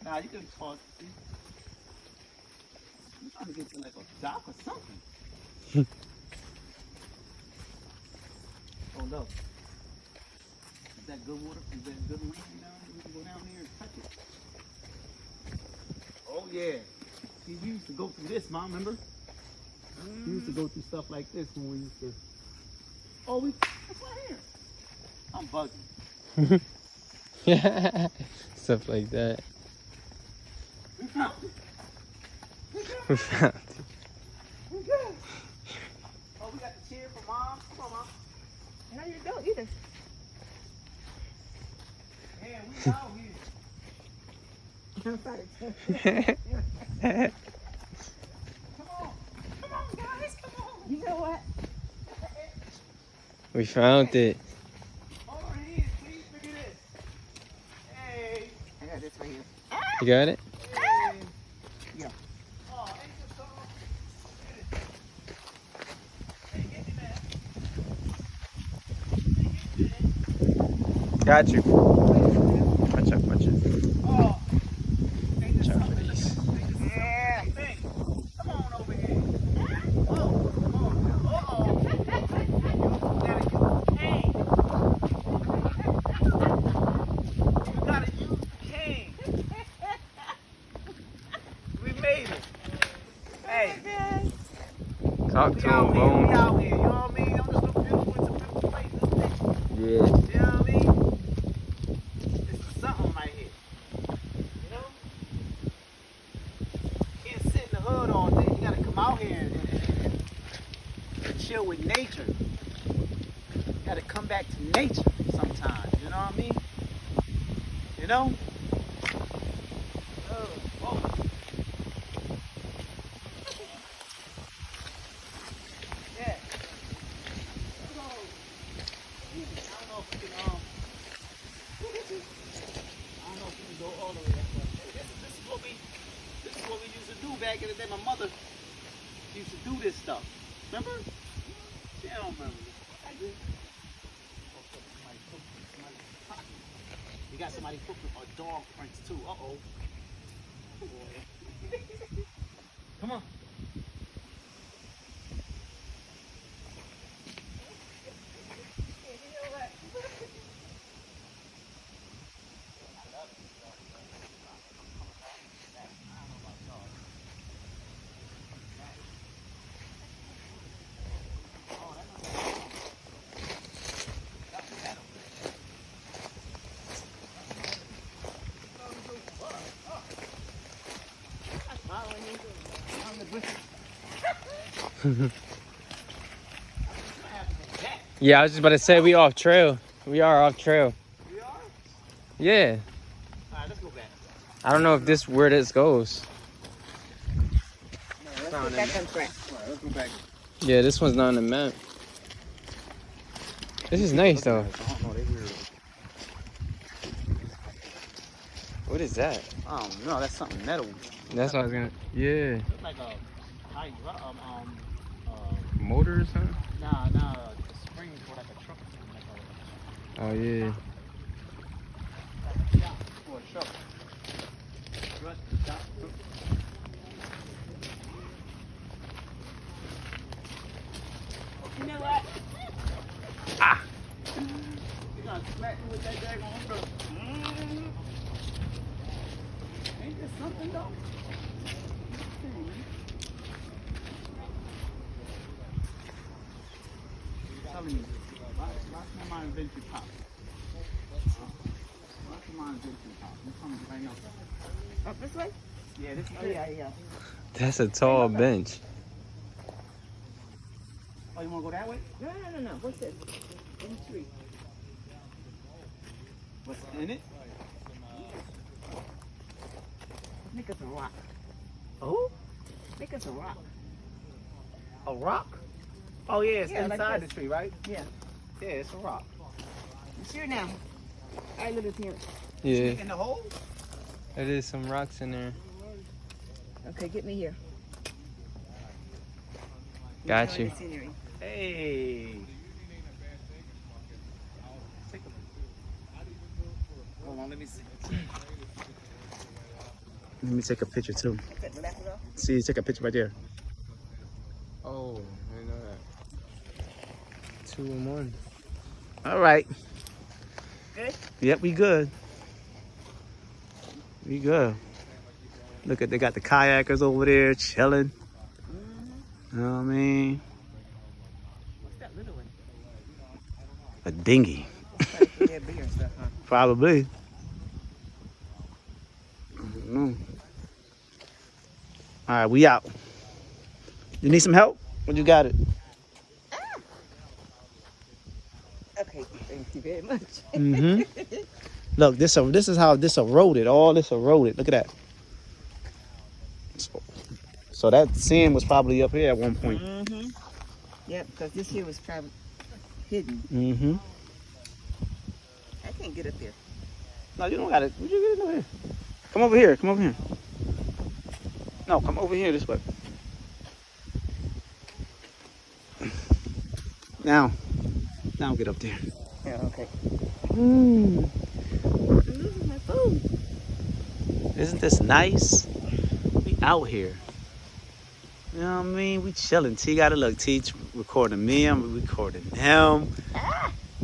Nah, you can pause. See? I'm trying to get to like a dock or something. Oh no. Is that good water? Is that good wind down there? We can go down there and touch it. Oh yeah. See, we used to go through this, Mom, remember? We used to go through stuff like this when we used to. Oh, it's right here. I'm bugging. Yeah. Stuff like that. We found it. We found it. We good. Oh, we got the chair for Mom. Come on, Mom. No, you don't either. Man, we out here. I'm sorry. Come on. Come on, guys. Come on. You know what? We found it. Hold our hands, please. Look at this. Hey. I got this right here. You got it? Hey. Yeah. Oh, ain't this something? Look at this. Hey, get in there. Got you. Watch out, watch out. Oh. Ain't this Watch out for something? these. Yeah. Hey, come on over here. Oh, come on. Uh-oh. Gotta use the cane. You gotta use the cane. We made it. Hey, Talk we to out him, here. We boom. out here. You know what I mean? I'm just looking beautiful. It's a beautiful place, isn't it? Yeah. You know what I mean? This is something right here. You know? Can't sit in the hood all day. You gotta come out here and chill with nature. You gotta come back to nature sometimes. You know what I mean? You know? Oh, whoa. Yeah. So, I don't know if we can, I don't know if we can go all the way up, but this is what we used to do back in the day. My mother used to do this stuff. Remember? Yeah, I don't remember. I do. You got somebody cooking a dog prints too. Uh-oh. Boy. Come on. Yeah, I was just about to say we off trail. We are off trail. We are? Yeah. Alright, let's go back. I don't know if this where this goes. Let's go back on track. Alright, let's go back. Yeah, this one's not on the map. This is nice though. I don't know, they weird. What is that? I don't know, that's something metal. That's what I was gonna. Yeah. Looks like a Motor or something? nah, the spring for like a truck or something like a Oh yeah. shop for a truck. Rusty shop. You know what? Ah. You gonna smack me with that daggone truck. Ain't this something though? Telling you, watch my invention pop. Watch my invention pop. I'm coming right now. Up this way? Yeah, this is Oh, yeah. That's a tall bench. Oh, you wanna go that way? No. What's this? In the tree. What's in it? I think it's a rock. Oh? I think it's a rock. A rock? Oh yeah, it's Yeah, like inside this. the tree, right? Yeah. Yeah, it's a rock. You sure now? I live in here. Yeah. In the hole? There is some rocks in there. Okay, get me here. Got Enjoy you. the scenery. Hey. Hold on, let me see. Let me take a picture too. Cut the left off. See, take a picture right there. Oh, I didn't know that. 2 in 1. All right. Good? Yep, we good. We good. Look at, they got the kayakers over there chilling. You know what I mean? What's that little one? A dinghy. Yeah, bigger stuff, huh? Probably. I don't know. All right, we out. You need some help? Or you got it? Okay, thank you very much. Mm-hmm. Look, this is how this eroded. All this eroded. Look at that. So that sand was probably up here at one point. Mm-hmm. Yeah, because this here was probably hidden. Mm-hmm. I can't get up there. No, you don't got it. Would you get over here? Come over here. Come over here. No, come over here this way. Now get up there. Yeah, okay. Mm. I'm losing my food. Isn't this nice? We out here. You know what I mean? We chilling. T got to look. T recording me. I'm recording him.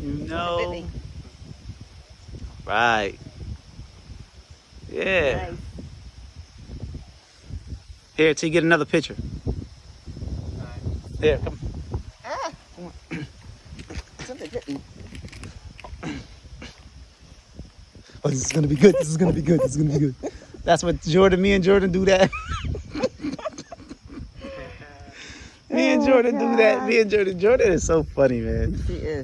You know. Really? Right. Yeah. Nice. Here, T, get another picture. Here, come. Ah! Something hit me. Oh, this is gonna be good. This is gonna be good. This is gonna be good. That's what me and Jordan do that. Me and Jordan do that. Me and Jordan is so funny, man. She is.